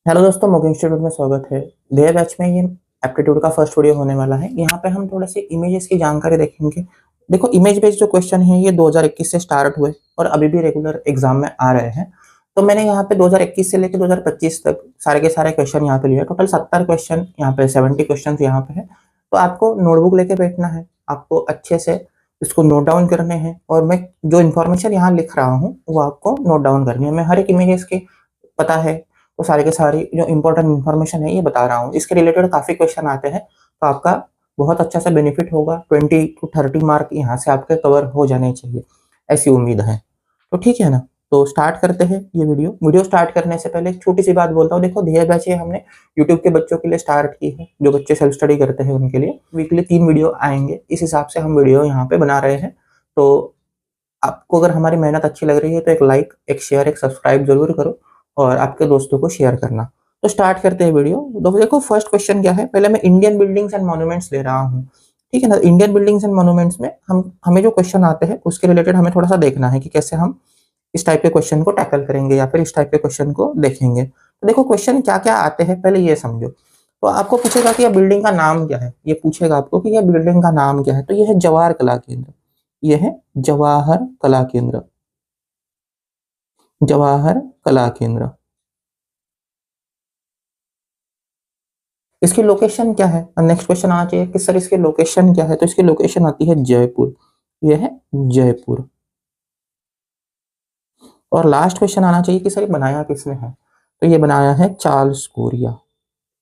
Hello दोस्तों, मोगी institute में स्वागत है। नए बैच में ये एप्टीट्यूड का फर्स्ट वीडियो होने वाला है। यहाँ पे हम थोड़ा सी इमेजेस की जानकारी देखेंगे। देखो, इमेज बेस्ड जो क्वेश्चन है ये 2021 से स्टार्ट हुए और अभी भी रेगुलर एग्जाम में आ रहे हैं। तो मैंने यहाँ पे 2021 से लेकर 2025 तक सारे के सारे क्वेश्चन यहाँ पे लिए। टोटल 70 क्वेश्चन यहाँ पे, 70 क्वेश्चन यहाँ पे है। तो आपको नोटबुक लेके बैठना है, आपको अच्छे से इसको नोट डाउन करने हैं और मैं जो इन्फॉर्मेशन यहाँ लिख रहा हूँ वो आपको नोट डाउन करनी है। मैं हर एक इमेजेस की पता है तो सारी के सारी जो इंपॉर्टेंट इन्फॉर्मेशन है ये बता रहा हूँ। इसके रिलेटेड काफी क्वेश्चन आते हैं तो आपका बहुत अच्छा सा बेनिफिट होगा। 20 to 30 मार्क यहाँ से आपके कवर हो जाने चाहिए, ऐसी उम्मीद है। तो ठीक है ना, तो स्टार्ट करते हैं ये वीडियो स्टार्ट करने से पहले एक छोटी सी बात बोलता हूँ। देखो, ध्येय बैच हमने यूट्यूब के बच्चों के लिए स्टार्ट की है। जो बच्चे सेल्फ स्टडी करते हैं उनके लिए वीकली 3 वीडियो आएंगे। इस हिसाब से हम वीडियो यहाँ पे बना रहे हैं। तो आपको अगर हमारी मेहनत अच्छी लग रही है तो एक लाइक, एक शेयर, एक सब्सक्राइब जरूर करो और आपके दोस्तों को शेयर करना। तो स्टार्ट करते हैं वीडियो। देखो, फर्स्ट क्वेश्चन क्या है। पहले मैं इंडियन बिल्डिंग्स एंड मॉन्यूमेंट्स ले रहा हूँ, ठीक है ना। इंडियन बिल्डिंग्स एंड मॉन्यूमेंट्स में हमें जो क्वेश्चन आते हैं उसके रिलेटेड हमें थोड़ा सा देखना है कि कैसे हम इस टाइप के क्वेश्चन को टैकल करेंगे या फिर इस टाइप के क्वेश्चन को देखेंगे। तो देखो, क्वेश्चन क्या क्या आते हैं पहले ये समझो। तो आपको पूछेगा कि यह बिल्डिंग का नाम क्या है। ये पूछेगा आपको कि यह बिल्डिंग का नाम क्या है। तो यह है जवाहर कला केंद्र। यह है जवाहर कला केंद्र। जवाहर कला केंद्र। इसकी लोकेशन क्या है। नेक्स्ट क्वेश्चन आना चाहिए कि सर इसकी लोकेशन क्या है। तो इसकी लोकेशन आती है जयपुर। यह है जयपुर। और लास्ट क्वेश्चन आना चाहिए कि सर ये बनाया किसने है। तो ये बनाया है चार्ल्स कोरिया।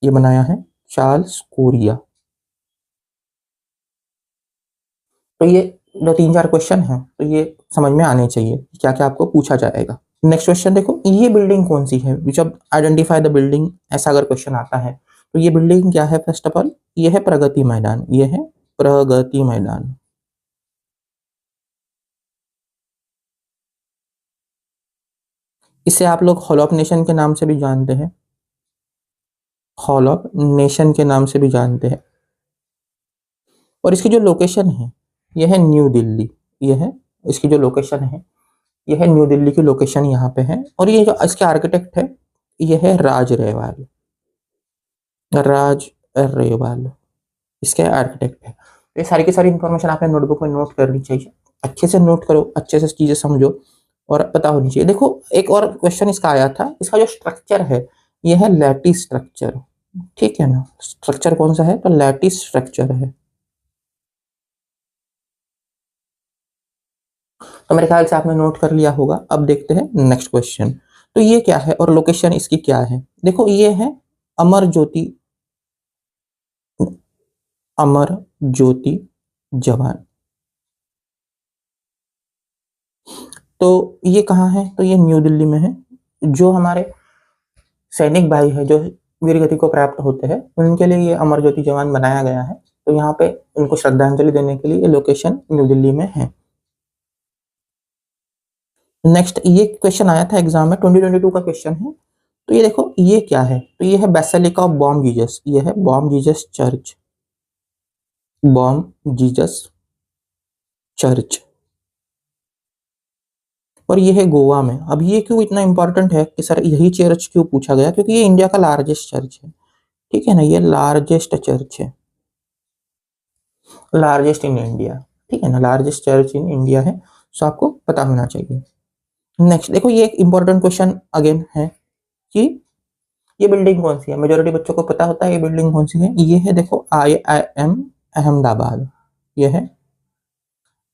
ये बनाया है चार्ल्स कोरिया। तो ये जो 3-4 क्वेश्चन है तो ये समझ में आने चाहिए क्या क्या आपको पूछा जाएगा। नेक्स्ट क्वेश्चन देखो, ये बिल्डिंग कौन सी है। जब आइडेंटिफाई द बिल्डिंग ऐसा अगर क्वेश्चन आता है तो ये बिल्डिंग क्या है। फर्स्ट ऑफ ऑल ये है प्रगति मैदान। ये है प्रगति मैदान। इसे आप लोग हॉल ऑफ नेशन के नाम से भी जानते हैं। हॉल ऑफ नेशन के नाम से भी जानते हैं। और इसकी जो लोकेशन है यह है न्यू दिल्ली। यह है इसकी जो लोकेशन है यह है न्यू दिल्ली की लोकेशन यहाँ पे है। और ये जो इसके आर्किटेक्ट है यह है राज रेवाल। राज रेवाल इसके आर्किटेक्ट है। ये सारी की सारी इंफॉर्मेशन आपने नोटबुक में नोट करनी चाहिए। अच्छे से नोट करो, अच्छे से चीजें समझो और पता होनी चाहिए। देखो, एक और क्वेश्चन इसका आया था। इसका जो स्ट्रक्चर है यह है लैटिस स्ट्रक्चर, ठीक है ना। स्ट्रक्चर कौन सा है तो लैटिस स्ट्रक्चर है। तो मेरे ख्याल से आपने नोट कर लिया होगा। अब देखते हैं नेक्स्ट क्वेश्चन। तो ये क्या है और लोकेशन इसकी क्या है। देखो, ये है अमर ज्योति, अमर ज्योति जवान। तो ये कहाँ है तो ये न्यू दिल्ली में है। जो हमारे सैनिक भाई है जो वीर गति को प्राप्त होते हैं उनके लिए ये अमर ज्योति जवान बनाया गया है। तो यहाँ पे उनको श्रद्धांजलि देने के लिए ये लोकेशन न्यू दिल्ली में है। नेक्स्ट ये क्वेश्चन आया था एग्जाम में, 2022 का क्वेश्चन है। तो ये देखो, ये क्या है तो ये है बेसिलिका ऑफ बॉम जीसस। ये है Bom Jesus church. Bom Jesus church. और ये है गोवा में। अब ये क्यों इतना इंपॉर्टेंट है कि सर यही चर्च क्यों पूछा गया, क्योंकि ये इंडिया का लार्जेस्ट चर्च है, ठीक है ना। ये लार्जेस्ट चर्च है, लार्जेस्ट इन इंडिया, ठीक है ना। लार्जेस्ट चर्च इन इंडिया है। सो आपको पता होना चाहिए। नेक्स्ट देखो, ये एक इंपॉर्टेंट क्वेश्चन अगेन है कि ये बिल्डिंग कौन सी है। मेजोरिटी बच्चों को पता होता है ये बिल्डिंग कौन सी है। ये है देखो IIM अहमदाबाद। ये है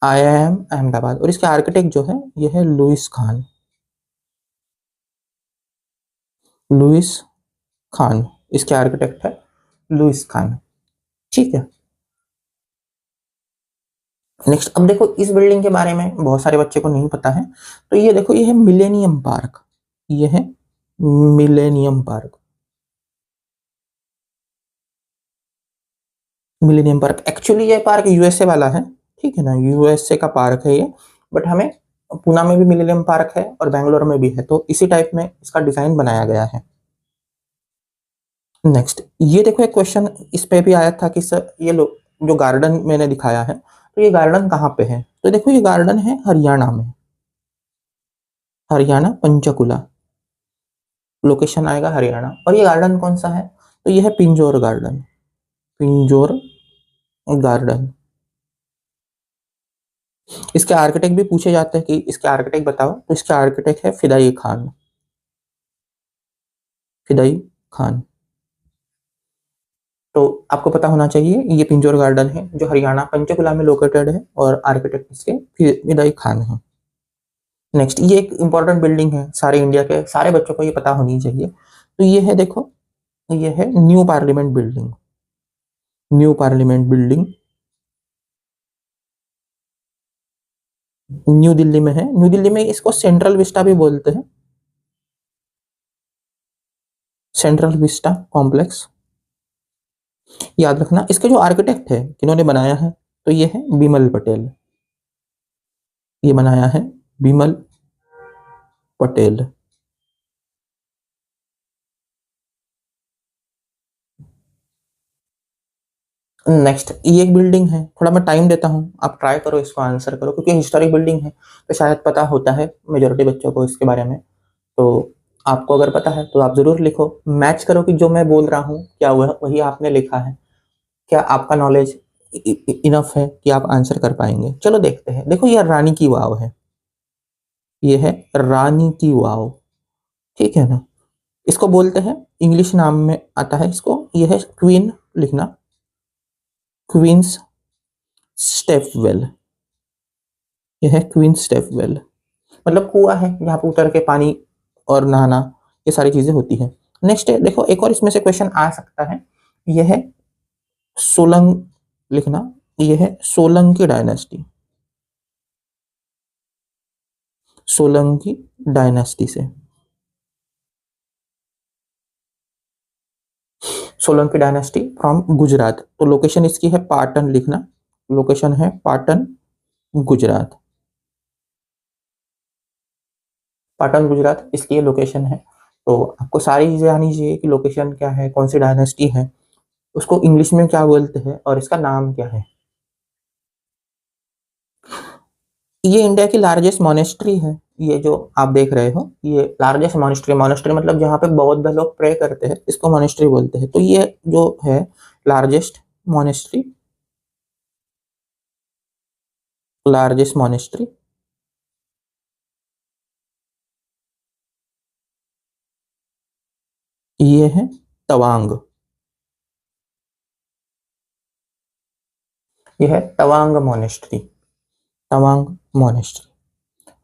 IIM अहमदाबाद। और इसके आर्किटेक्ट जो है ये है लुइस खान। लुइस खान इसके आर्किटेक्ट है, लुइस खान, ठीक है। नेक्स्ट अब देखो, इस बिल्डिंग के बारे में बहुत सारे बच्चे को नहीं पता है। तो ये देखो, ये है मिलेनियम पार्क। ये है millennium park. Millennium park actually ये पार्क यूएसए वाला है, ठीक है ना। यूएसए का पार्क है ये। बट हमें पुणे में भी मिलेनियम पार्क है और बेंगलोर में भी है, तो इसी टाइप में इसका डिजाइन बनाया गया है। नेक्स्ट ये देखो, एक क्वेश्चन इस पे भी आया था कि सर ये लो जो गार्डन मैंने दिखाया है तो ये गार्डन कहाँ पे है। तो देखो, ये गार्डन है हरियाणा में, हरियाणा पंचकुला। लोकेशन आएगा हरियाणा। और ये गार्डन कौन सा है, तो ये है पिंजौर गार्डन, पिंजौर गार्डन। इसके आर्किटेक्ट भी पूछे जाते हैं कि इसके आर्किटेक्ट बताओ, तो इसके आर्किटेक्ट है फिदाई खान, फिदाई खान। तो आपको पता होना चाहिए ये पिंजौर गार्डन है जो हरियाणा पंचकुला में लोकेटेड है और आर्किटेक्ट इसके फिदाई खान है। नेक्स्ट, ये एक इंपॉर्टेंट बिल्डिंग है, सारे इंडिया के सारे बच्चों को ये पता होनी चाहिए। तो ये है, देखो ये है new parliament building, new parliament building new Delhi में है। न्यू दिल्ली में इसको सेंट्रल विस्टा भी बोलते हैं, सेंट्रल विस्टा कॉम्प्लेक्स। याद रखना, इसके जो आर्किटेक्ट है किन्होंने बनाया है, तो ये है बिमल पटेल, ये बनाया है बिमल पटेल। नेक्स्ट, ये एक बिल्डिंग है, थोड़ा मैं टाइम देता हूँ, आप ट्राई करो इसको आंसर करो, क्योंकि हिस्टोरिक बिल्डिंग है तो शायद पता होता है मेजोरिटी बच्चों को इसके बारे में। तो आपको अगर पता है तो आप जरूर लिखो, मैच करो कि जो मैं बोल रहा हूँ क्या वह वही आपने लिखा है, क्या आपका नॉलेज इनफ है कि आप आंसर कर पाएंगे। चलो देखते हैं। देखो ये रानी की वाव है, ये है रानी की वाव, ठीक है ना। इसको बोलते हैं, इंग्लिश नाम में आता है इसको, ये है क्वीन, लिखना क्वींस स्टेपवेल, ये है क्वीन स्टेपवेल। मतलब कुआं है जहाँ पे उतर के पानी और नहाना ये सारी चीजें होती है। नेक्स्ट है, देखो एक और इसमें से क्वेश्चन आ सकता है, यह है सोलंग, लिखना यह है सोलंकी डायनेस्टी, सोलंकी डायनेस्टी से, सोलंकी डायनेस्टी फ्रॉम गुजरात। तो लोकेशन इसकी है पाटन, लिखना लोकेशन है पाटन गुजरात, पाटन गुजरात इसकी ये लोकेशन है। तो आपको सारी चीजें आनी चाहिए कि लोकेशन क्या है, कौन सी डायनेस्टी है, उसको इंग्लिश में क्या बोलते हैं और इसका नाम क्या है। ये इंडिया की लार्जेस्ट मोनेस्ट्री है, ये जो आप देख रहे हो ये लार्जेस्ट मोनेस्ट्री, मोनेस्ट्री मतलब जहाँ पे बौद्ध लोग प्रे करते हैं इसको मोनेस्ट्री बोलते हैं। तो ये जो है लार्जेस्ट मोनेस्ट्री, लार्जेस्ट मोनेस्ट्री ये है तवांग, ये है तवांग मोनेस्ट्री, तवांग मोनेस्ट्री।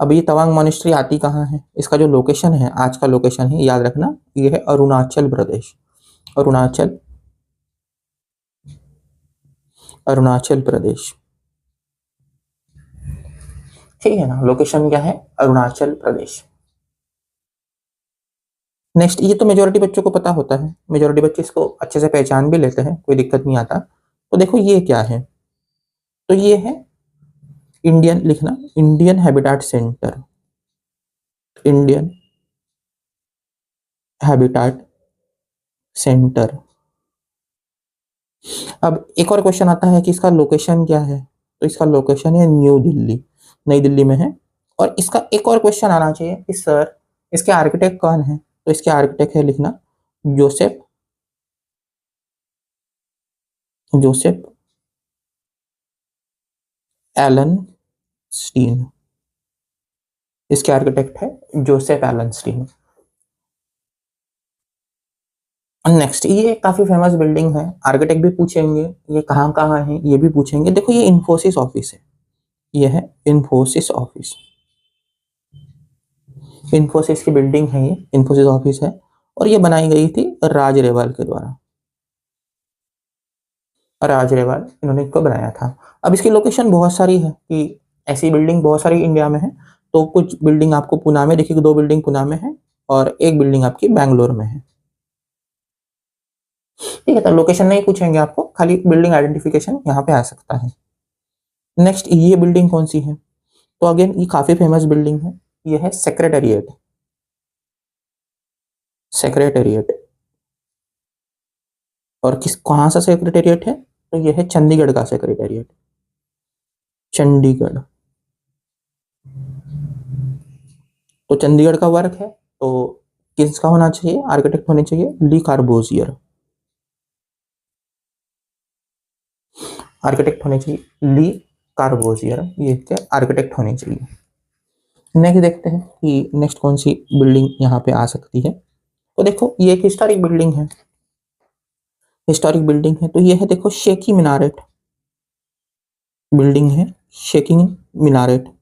अब ये तवांग मोनेस्ट्री आती कहाँ है, इसका जो लोकेशन है, आज का लोकेशन है याद रखना, ये है अरुणाचल प्रदेश, अरुणाचल, अरुणाचल प्रदेश, ठीक है ना। लोकेशन क्या है, अरुणाचल प्रदेश। नेक्स्ट, ये तो मेजोरिटी बच्चों को पता होता है, मेजोरिटी बच्चे इसको अच्छे से पहचान भी लेते हैं, कोई दिक्कत नहीं आता। तो देखो ये क्या है, तो ये है इंडियन, लिखना Indian habitat centre, Indian habitat centre. अब एक और क्वेश्चन आता है कि इसका लोकेशन क्या है, तो इसका लोकेशन है न्यू दिल्ली, नई दिल्ली में है। और इसका एक और क्वेश्चन आना चाहिए कि सर इसके आर्किटेक्ट कौन है, तो इसके आर्किटेक्ट है, लिखना जोसेफ, जोसेफ एलन स्टीन, इसके आर्किटेक्ट है जोसेफ एलन स्टीन। नेक्स्ट, ये काफी फेमस बिल्डिंग है, आर्किटेक्ट भी पूछेंगे, ये कहाँ कहाँ है ये भी पूछेंगे। देखो ये इन्फोसिस ऑफिस है, ये है इन्फोसिस ऑफिस, इन्फोसिस की बिल्डिंग है, ये इन्फोसिस ऑफिस है। और ये बनाई गई थी राज रेवाल के द्वारा, राज रेवाल इन्होंने इसको बनाया था। अब इसकी लोकेशन बहुत सारी है कि ऐसी बिल्डिंग बहुत सारी इंडिया में है। तो कुछ बिल्डिंग आपको पुणे में दिखेगी, 2 बिल्डिंग पुणे में है और 1 बिल्डिंग आपकी बैंगलोर में है, ठीक है। तो लोकेशन नहीं पूछेंगे आपको, खाली बिल्डिंग आइडेंटिफिकेशन यहाँ पे आ सकता है। नेक्स्ट, ये बिल्डिंग कौन सी है, तो अगेन ये काफी फेमस बिल्डिंग है, ये है सेक्रेटेरिएट, सेक्रेटेरिएट। और किस कहाँ सा सेक्रेटेरिएट है, तो ये है चंडीगढ़ का सेक्रेटेरिएट, चंडीगढ़। तो चंडीगढ़ का वर्क है, तो किसका होना चाहिए, आर्किटेक्ट होने चाहिए ली कार्बोजियर, आर्किटेक्ट होने चाहिए ली कार्बोजियर, ये इसके आर्किटेक्ट होने चाहिए। नेक्स्ट देखते हैं कि नेक्स्ट कौन सी बिल्डिंग यहाँ पे आ सकती है। तो देखो ये एक हिस्टोरिक बिल्डिंग है, हिस्टोरिक बिल्डिंग है, तो ये है देखो शेखी मीनारेट बिल्डिंग है, शेखी मीनारेट।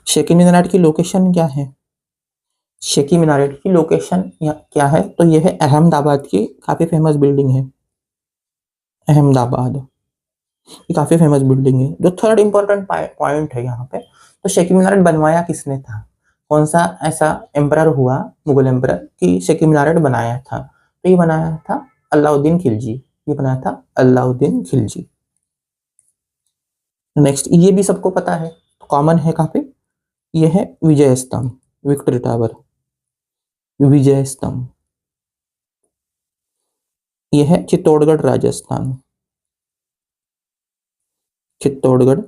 शेखी मीनारेट की लोकेशन क्या है, शेखी मीनारेट की लोकेशन क्या है, तो ये है अहमदाबाद की काफी फेमस बिल्डिंग है, अहमदाबाद, ये काफी फेमस बिल्डिंग है। जो थर्ड इंपॉर्टेंट पॉइंट है यहाँ पे, तो शेखी मीनारेट बनवाया किसने था, कौन सा ऐसा एम्परर हुआ, मुगल एम्परर कि शेखी मीनारेट बनाया था, तो ये बनाया था अलाउद्दीन खिलजी, ये बनाया था अलाउद्दीन खिलजी। नेक्स्ट ये भी सबको पता है, कॉमन है काफी, ये है विजय स्तंभ, विक्ट्री टावर, विजय स्तंभ, ये है चित्तौड़गढ़ राजस्थान, चित्तौड़गढ़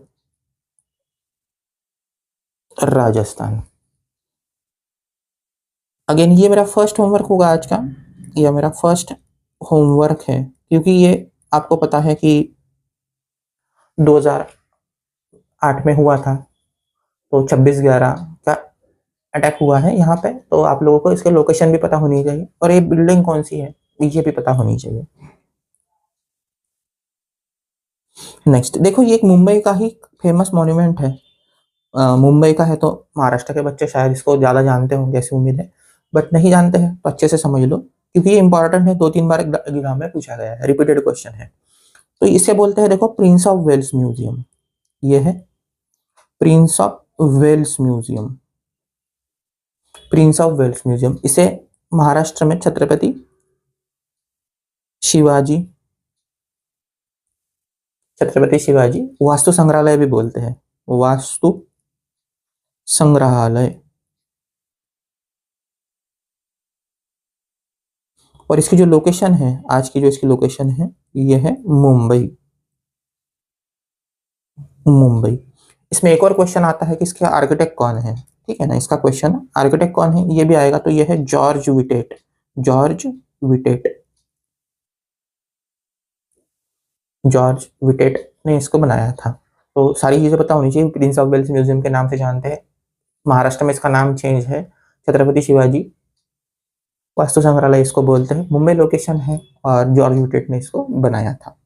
राजस्थान। अगेन ये मेरा फर्स्ट होमवर्क होगा आज का, ये मेरा फर्स्ट होमवर्क है, क्योंकि ये आपको पता है कि 2008 में हुआ था, तो 26/11 का अटैक हुआ है यहाँ पे, तो आप लोगों को इसके लोकेशन भी पता होनी चाहिए और ये बिल्डिंग कौन सी है ये भी पता होनी चाहिए। नेक्स्ट देखो ये एक मुंबई का ही फेमस मॉन्यूमेंट है, मुंबई का है तो महाराष्ट्र के बच्चे शायद इसको ज़्यादा जानते होंगे ऐसी उम्मीद है, बट नहीं जानते हैं तो अच्छे से समझ लो, क्योंकि ये इंपॉर्टेंट है, 2-3 बार एग्जाम में पूछा गया है, रिपीटेड क्वेश्चन है। तो इसे बोलते हैं देखो प्रिंस ऑफ वेल्स म्यूजियम, ये है Prince of Wales Museum, Prince of Wales Museum. इसे महाराष्ट्र में छत्रपति शिवाजी, छत्रपति शिवाजी वास्तु संग्रहालय भी बोलते हैं, वास्तु संग्रहालय। और इसकी जो लोकेशन है, आज की जो इसकी लोकेशन है, ये है मुंबई, मुंबई। इसमें एक और क्वेश्चन आता है कि इसके आर्किटेक्ट कौन है, ठीक है ना, इसका क्वेश्चन आर्किटेक्ट कौन है ये भी आएगा, तो ये है George Wittet, George Wittet, George Wittet ने इसको बनाया था। तो सारी चीजें पता होनी चाहिए, प्रिंस ऑफ वेल्स म्यूजियम के नाम से जानते हैं, महाराष्ट्र में इसका नाम चेंज है, छत्रपति शिवाजी वास्तु संग्रहालय इसको बोलते हैं, मुंबई लोकेशन है और जॉर्ज विटेट ने इसको बनाया था।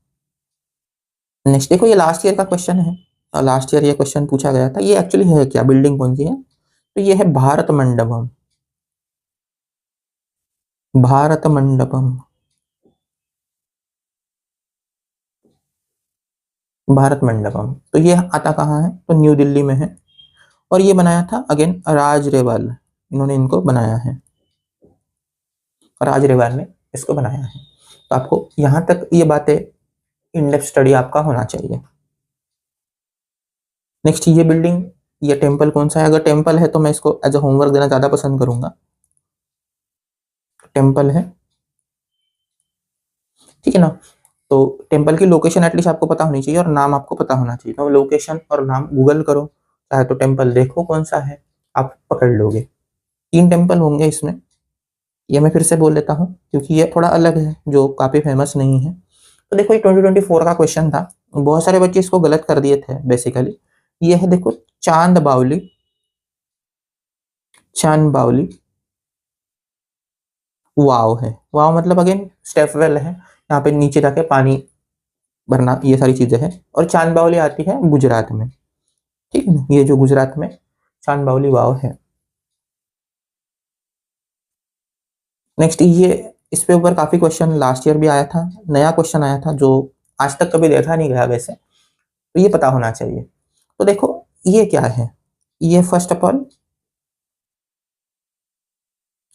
नेक्स्ट देखो ये लास्ट ईयर का क्वेश्चन है, लास्ट ईयर ये क्वेश्चन पूछा गया था, ये एक्चुअली है क्या, बिल्डिंग कौन सी है, तो ये है भारत मंडपम, भारत मंडपम, भारत मंडपम। तो ये आता कहाँ है, तो न्यू दिल्ली में है, और ये बनाया था अगेन राज रेवाल, इन्होंने इनको बनाया है, राज रेवाल ने इसको बनाया है। तो आपको यहाँ तक ये बातें इन डेप्थ स्टडी आपका होना चाहिए। नेक्स्ट ये बिल्डिंग, ये टेम्पल कौन सा है, अगर टेम्पल है तो मैं इसको एज अ होमवर्क देना ज्यादा पसंद करूंगा, टेम्पल है, ठीक है ना। तो टेम्पल की लोकेशन एटलीस्ट आपको पता होनी चाहिए और नाम आपको पता होना चाहिए, तो लोकेशन और नाम गूगल करो, चाहे तो टेम्पल देखो कौन सा है, आप पकड़ लोगे। 3 टेम्पल होंगे इसमें, ये मैं फिर से बोल लेता हूँ क्योंकि ये थोड़ा अलग है, जो काफी फेमस नहीं है। तो देखो ये 2024 का क्वेश्चन था, बहुत सारे बच्चे इसको गलत कर दिए थे बेसिकली। ये है देखो चांद बावली, चांद बावली वाव है, वाव मतलब अगेन स्टेप वेल है, यहाँ पे नीचे जाके पानी भरना, ये सारी चीजें हैं। और चांद बावली आती है गुजरात में, ठीक है ना, ये जो गुजरात में चांद बावली वाव है। नेक्स्ट ये इस पे ऊपर काफी क्वेश्चन लास्ट ईयर भी आया था, नया क्वेश्चन आया था जो आज तक कभी देखा नहीं गया वैसे, तो ये पता होना चाहिए। तो देखो ये क्या है, ये फर्स्ट ऑफ ऑल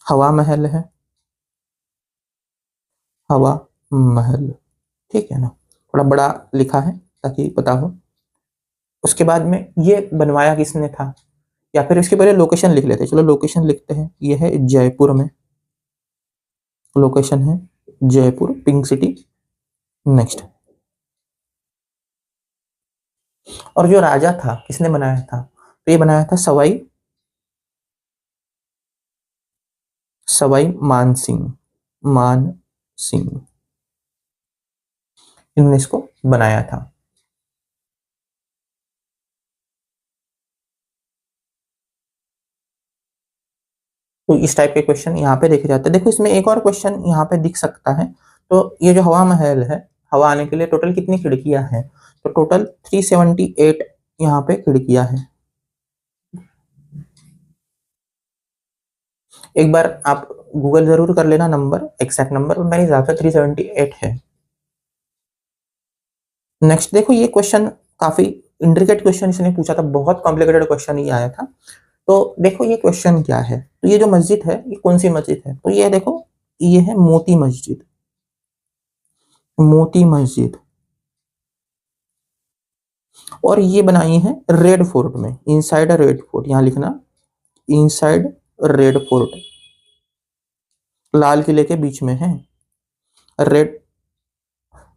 हवा महल है, हवा महल, ठीक है ना, थोड़ा बड़ा लिखा है ताकि पता हो। उसके बाद में ये बनवाया किसने था, या फिर इसके पहले लोकेशन लिख लेते हैं, चलो लोकेशन लिखते हैं, ये है जयपुर में, लोकेशन है जयपुर पिंक सिटी। नेक्स्ट और जो राजा था किसने बनाया था, तो ये बनाया था सवाई सवाई मान सिंह, मान सिंह, इन्होंने इसको बनाया था। तो इस टाइप के क्वेश्चन यहाँ पे देखे जाते हैं। देखो इसमें एक और क्वेश्चन यहाँ पे दिख सकता है। तो ये जो हवा महल है, हवा आने के लिए टोटल कितनी खिड़कियां हैं? तो टोटल 378 यहाँ पे खिड़कियां हैं। एक बार आप गूगल जरूर कर लेना नंबर, एक्सैक्ट नंबर, मेरे हिसाब से 378 है। नेक्स्ट देखो ये क्वेश्चन काफी इंट्रिकेट क्वेश्चन इसने पूछा था, बहुत कॉम्प्लिकेटेड क्वेश्चन ही आया था। तो देखो ये क्वेश्चन क्या है, तो ये जो मस्जिद है ये कौन सी मस्जिद है? तो ये देखो ये है मोती मस्जिद, मोती मस्जिद। और ये बनाई है रेड फोर्ट में, इनसाइड रेड फोर्ट, यहां लिखना इनसाइड रेड फोर्ट, लाल किले के बीच में है। रेड,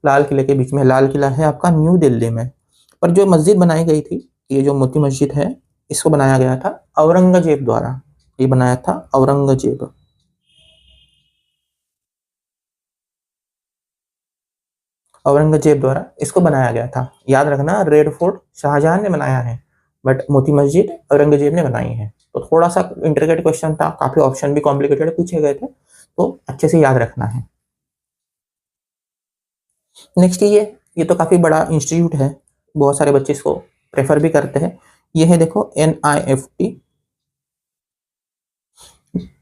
लाल किले के बीच में, लाल किला है आपका न्यू दिल्ली में। पर जो मस्जिद बनाई गई थी, ये जो मोती मस्जिद है, इसको बनाया गया था औरंगजेब द्वारा। ये बनाया था औरंगजेब, औरंगजेब द्वारा इसको बनाया गया था। याद रखना रेड फोर्ट शाहजहां ने बनाया है, बट मोती मस्जिद औरंगजेब ने बनाई है। तो थोड़ा सा इंट्रिकेट क्वेश्चन था, काफी ऑप्शन भी कॉम्प्लिकेटेड पूछे गए थे, तो अच्छे से याद रखना है। नेक्स्ट ये तो काफी बड़ा इंस्टीट्यूट है, बहुत सारे बच्चे इसको प्रेफर भी करते हैं। ये है देखो NIFT,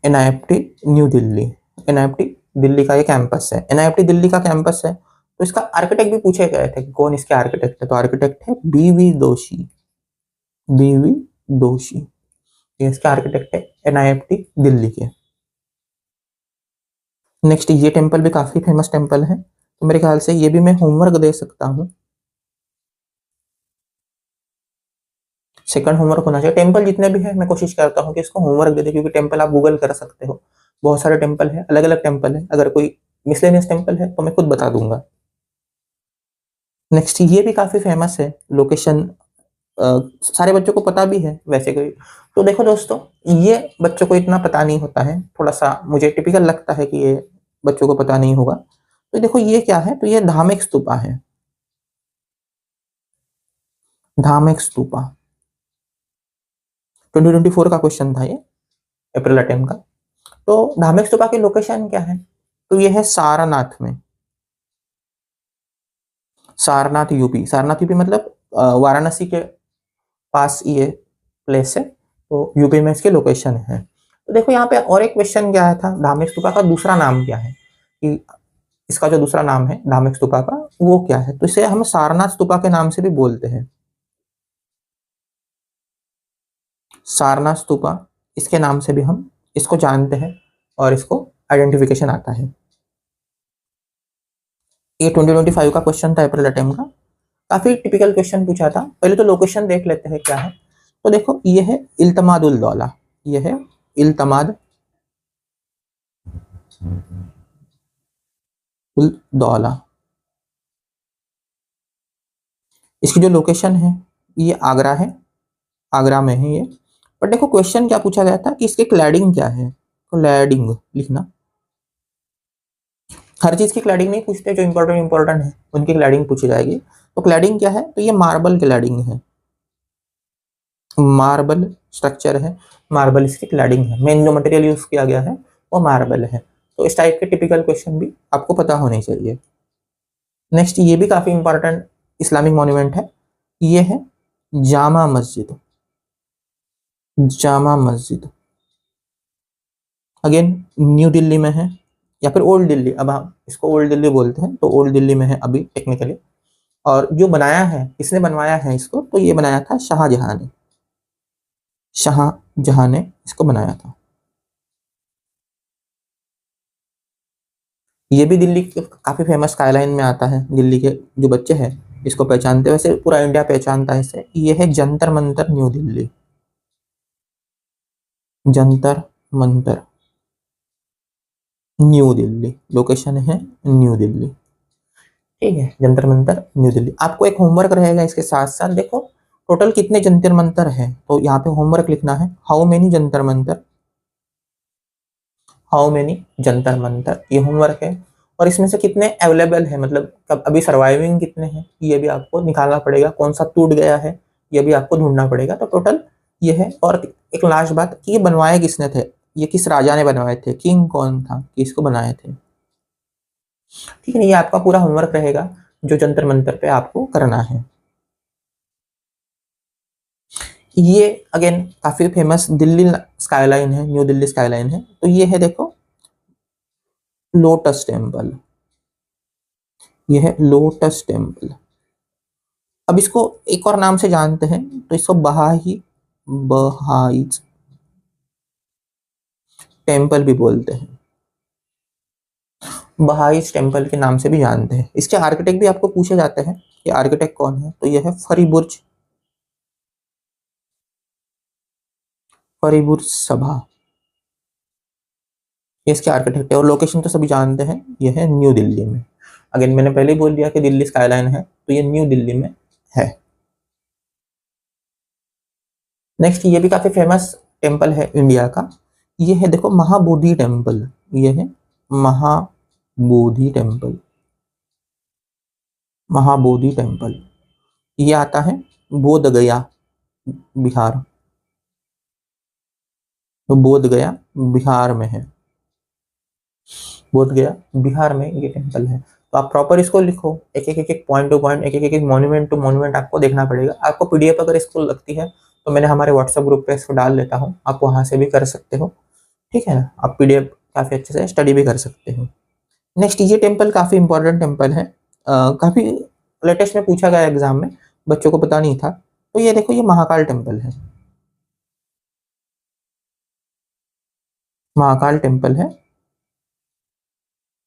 NIFT new Delhi, NIFT Delhi का ये कैंपस है, NIFT दिल्ली का कैंपस है। तो इसका आर्किटेक्ट भी पूछे गए थे कि कौन इसके आर्किटेक्ट है, तो आर्किटेक्ट है BV दोषी, BV दोषी, ये इसके आर्किटेक्ट है NIFT दिल्ली के। नेक्स्ट ये टेम्पल भी काफी फेमस टेम्पल है, तो मेरे ख्याल से ये भी मैं होमवर्क दे सकता हूँ, सेकंड होमवर्क होना चाहिए। टेम्पल जितने भी है मैं कोशिश करता हूँ कि इसको होमवर्क दे दे, क्योंकि टेम्पल आप गूगल कर सकते हो, बहुत सारे टेम्पल है, अलग अलग टेम्पल है। अगर कोई मिसलेनियस टेम्पल है तो मैं खुद बता दूंगा। नेक्स्ट ये भी काफी फेमस है लोकेशन, सारे बच्चों को पता भी है वैसे कोई। तो देखो दोस्तों, ये बच्चों को इतना पता नहीं होता है, थोड़ा सा मुझे टिपिकल लगता है कि ये बच्चों को पता नहीं होगा। तो देखो ये क्या है, तो ये धामेक स्तूपा है, धामेक स्तूपा। 2024 का क्वेश्चन था ये, अप्रैल अटेम्प्ट का। तो धामेक स्तूपा की लोकेशन क्या है? तो ये है सारनाथ में, सारनाथ यूपी, सारनाथ यूपी मतलब वाराणसी के पास ये प्लेस है, तो यूपी में इसकी लोकेशन है। तो देखो यहाँ पे और एक क्वेश्चन क्या था, धार्मिक स्तूपा का दूसरा नाम क्या है, कि इसका जो दूसरा नाम है धार्मिक स्तूपा का वो क्या है? तो इसे हम सारनाथ स्तूपा के नाम से भी बोलते हैं, सारनाथ स्तूपा, इसके नाम से भी हम इसको जानते हैं और इसको आइडेंटिफिकेशन आता है। ये 2025 का क्वेश्चन था अप्रैल अटेम्प्ट का, काफी टिपिकल क्वेश्चन पूछा था। पहले तो लोकेशन देख लेते हैं क्या है। तो देखो ये है इल्तमाद उल दौला, ये है इल्तमाद उल दौला। इसकी जो लोकेशन है ये आगरा है, आगरा में है ये। पर देखो क्वेश्चन क्या पूछा गया था कि इसके क्लैडिंग क्या है, क्लैडिंग लिखना। हर चीज की क्लैडिंग नहीं पूछते, जो इंपॉर्टेंट है उनकी क्लैडिंग पूछी जाएगी। तो क्लैडिंग क्या है, तो ये मार्बल क्लैडिंग है, मार्बल स्ट्रक्चर है, मार्बल इसकी क्लैडिंग है, मेन जो मटेरियल यूज किया गया है वो मार्बल है। तो इस टाइप के टिपिकल क्वेश्चन भी आपको पता होने चाहिए। नेक्स्ट ये भी काफी इंपॉर्टेंट इस्लामिक मॉन्यूमेंट है, ये है जामा मस्जिद, जामा मस्जिद अगेन न्यू दिल्ली में है, या फिर ओल्ड दिल्ली, अब हम इसको ओल्ड दिल्ली बोलते हैं, तो ओल्ड दिल्ली में है अभी टेक्निकली। और जो बनाया है, किसने बनवाया है इसको, तो ये बनाया था शाहजहां ने, शाहजहां ने इसको बनाया था। ये भी दिल्ली के काफी फेमस स्काईलाइन में आता है, दिल्ली के जो बच्चे हैं इसको पहचानते हैं, वैसे पूरा इंडिया पहचानता है इसे। ये है Jantar Mantar new Delhi, Jantar Mantar new Delhi, location है न्यू दिल्ली, ठीक है, जंतर मंतर न्यू दिल्ली। आपको एक होमवर्क रहेगा इसके साथ साथ, देखो टोटल कितने जंतर मंतर है, तो यहाँ पे होमवर्क लिखना है, how many Jantar Mantar how many Jantar Mantar, ये होमवर्क है। और इसमें से कितने अवेलेबल है, मतलब कब अभी सर्वाइविंग कितने हैं ये भी आपको निकालना पड़ेगा, कौन सा टूट गया है ये भी आपको ढूंढना पड़ेगा। तो टोटल ये है। और एक लास्ट बात कि ये बनवाए किसने थे, ये किस राजा ने बनवाए थे, किंग कौन था, किसको बनाए थे। ठीक है, ये आपका पूरा होमवर्क रहेगा जो जंतर मंतर पे आपको करना है। ये अगेन काफी फेमस दिल्ली स्काईलाइन है, न्यू दिल्ली स्काईलाइन है। तो ये है देखो लोटस टेम्पल, ये है लोटस टेम्पल। अब इसको एक और नाम से जानते हैं, तो इसको बहाई टेम्पल भी बोलते हैं, बहाइस टेम्पल के नाम से भी जानते हैं। इसके आर्किटेक्ट भी आपको पूछे जाते हैं कि आर्किटेक्ट कौन है, तो यह है फरीबुर्ज सभा, ये इसके आर्किटेक्ट है। और लोकेशन तो सभी जानते हैं, यह है न्यू दिल्ली में। अगेन मैंने पहले ही बोल दिया कि दिल्ली स्काईलाइन है, तो ये न्यू दिल्ली में है। नेक्स्ट ये भी काफी फेमस टेम्पल है इंडिया का, ये है देखो महाबोधि टेम्पल, ये है महाबोधि टेम्पल, महाबोधि टेम्पल। ये आता है बोध गया बिहार, तो बोध गया बिहार में है, बोध गया बिहार में ये टेम्पल है। तो आप प्रॉपर इसको लिखो, एक एक एक एक पॉइंट टू पॉइंट, एक एक मॉन्यूमेंट टू मॉन्यूमेंट आपको देखना पड़ेगा। आपको पीडीएफ अगर इसको लगती है तो मैंने हमारे व्हाट्सएप ग्रुप पे इसको डाल लेता हूँ, आप वहां से भी कर सकते हो। ठीक है ना, आप पीडीएफ काफी अच्छे से स्टडी भी कर सकते हो। नेक्स्ट ये टेम्पल काफी इंपॉर्टेंट टेम्पल है, काफी लेटेस्ट में पूछा गया एग्जाम में, बच्चों को पता नहीं था। तो ये देखो ये महाकाल टेम्पल है, महाकाल टेम्पल है,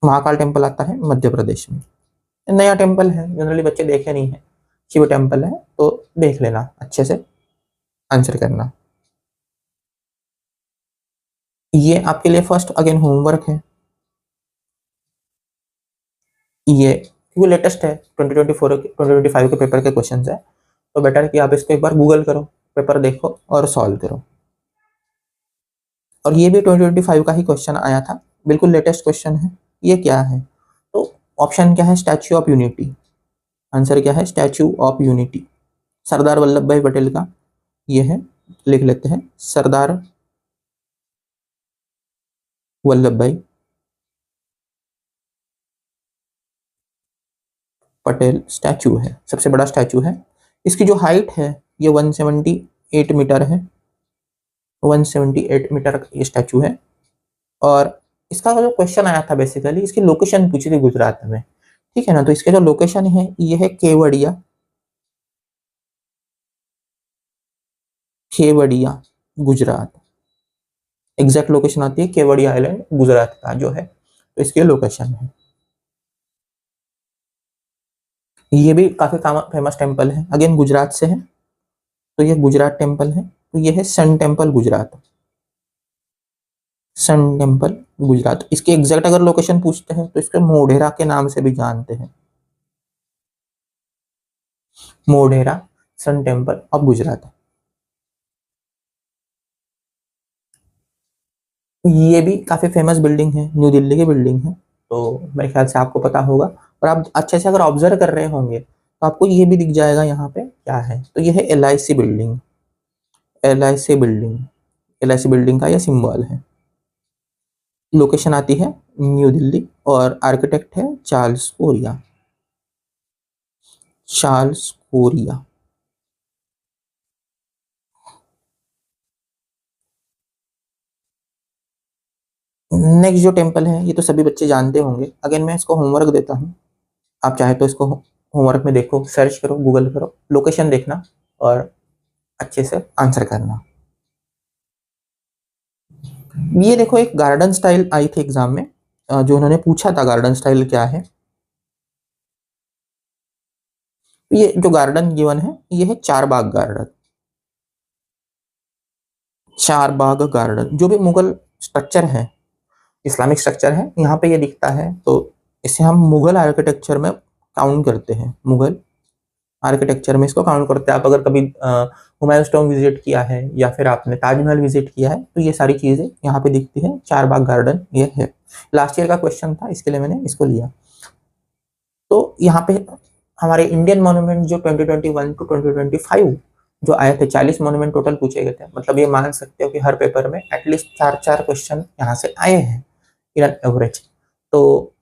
महाकाल टेम्पल आता है मध्य प्रदेश में। नया टेम्पल है, जनरली बच्चे देखे नहीं है, शिव टेम्पल है, तो देख लेना अच्छे से, आंसर करना। ये आपके लिए फर्स्ट अगेन होमवर्क है, ये क्योंकि लेटेस्ट है 2024 2025 के पेपर के क्वेश्चन है, तो बेटर है कि आप इसको एक बार गूगल करो, पेपर देखो और सॉल्व करो। और ये भी 2025 का ही क्वेश्चन आया था, बिल्कुल लेटेस्ट क्वेश्चन है। ये क्या है, तो ऑप्शन क्या है, स्टैच्यू ऑफ यूनिटी, आंसर क्या है statue of unity, Sardar Vallabh भाई पटेल का ये है, लिख लेते हैं सरदार वल्लभ भाई पटेल स्टैचू है, सबसे बड़ा स्टैचू है। इसकी जो हाइट है ये 178 मीटर है, 178 मीटर का ये स्टैचू है। और इसका जो क्वेश्चन आया था बेसिकली, इसकी लोकेशन पूछी थी गुजरात में, ठीक है ना। तो इसके जो लोकेशन है ये है केवड़िया, केवड़िया गुजरात, एग्जैक्ट लोकेशन आती है केवड़िया आइलैंड गुजरात का जो है, तो इसकी लोकेशन है। ये भी काफी फेमस टेम्पल है, अगेन गुजरात से है, तो ये गुजरात टेम्पल है। तो ये है sun temple Gujarat, sun temple Gujarat. इसके एग्जैक्ट अगर लोकेशन पूछते हैं तो इसको मोढेरा के नाम से भी जानते हैं, Modhera sun temple of Gujarat. तो ये भी काफी फेमस बिल्डिंग है, न्यू दिल्ली की बिल्डिंग है, तो मेरे ख्याल से आपको पता होगा। और आप अच्छे से अगर ऑब्जर्व कर रहे होंगे तो आपको ये भी दिख जाएगा यहाँ पे क्या है। तो ये है LIC building, LIC building, LIC building का ये सिंबल है। लोकेशन आती है न्यू दिल्ली और आर्किटेक्ट है Charles Korea, Charles Korea. Next जो टेम्पल है ये तो सभी बच्चे जानते होंगे, अगेन मैं इसको होमवर्क देता हूँ, आप चाहे तो इसको होमवर्क में देखो, सर्च करो, गूगल करो, लोकेशन देखना और अच्छे से आंसर करना। ये देखो एक गार्डन स्टाइल आई थी एग्जाम में, जो उन्होंने पूछा था गार्डन स्टाइल क्या है। ये जो गार्डन गिवन है ये है चार बाग गार्डन, चार बाग गार्डन। जो भी मुगल स्ट्रक्चर है, इस्लामिक स्ट्रक्चर है, यहाँ पे ये दिखता है, तो इसे हम मुगल आर्किटेक्चर में काउंट करते हैं, मुगल आर्किटेक्चर में इसको काउंट करते हैं। आप अगर कभी हुमायूं टॉम्ब विजिट किया है या फिर आपने ताजमहल विजिट किया है तो ये सारी चीजें यहाँ पे दिखती है। चार बाग गार्डन ये है। लास्ट ईयर का क्वेश्चन था, इसके लिए मैंने इसको लिया। तो यहाँ पे हमारे इंडियन मॉन्यूमेंट जो 2021 टू 2025 जो आए थे, 40 मॉन्यूमेंट टोटल पूछे गए थे। मतलब ये मान सकते हो कि हर पेपर में एटलीस्ट 4 क्वेश्चन यहाँ से आए हैं इन एवरेज। तो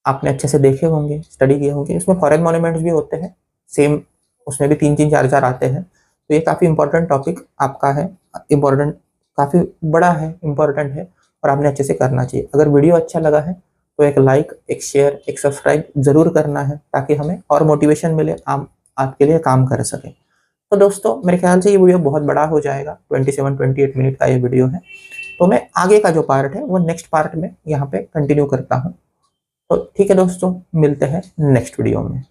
आपने अच्छे से देखे होंगे, स्टडी किए होंगे। इसमें फॉरेन मॉन्यूमेंट्स भी होते हैं सेम, उसमें भी 3-3 4-4 आते हैं। तो ये काफ़ी इंपॉर्टेंट टॉपिक आपका है, इम्पोर्टेंट, काफ़ी बड़ा है, इम्पोर्टेंट है और आपने अच्छे से करना चाहिए। अगर वीडियो अच्छा लगा है तो एक लाइक, एक शेयर, एक सब्सक्राइब जरूर करना है ताकि हमें और मोटिवेशन मिले, हम आपके लिए काम कर सकें। तो दोस्तों मेरे ख्याल से ये वीडियो बहुत बड़ा हो जाएगा, 27-28 मिनट का ये वीडियो है। तो मैं आगे का जो पार्ट है वो नेक्स्ट पार्ट में यहाँ पे कंटिन्यू करता हूँ। तो ठीक है दोस्तों, मिलते हैं नेक्स्ट वीडियो में।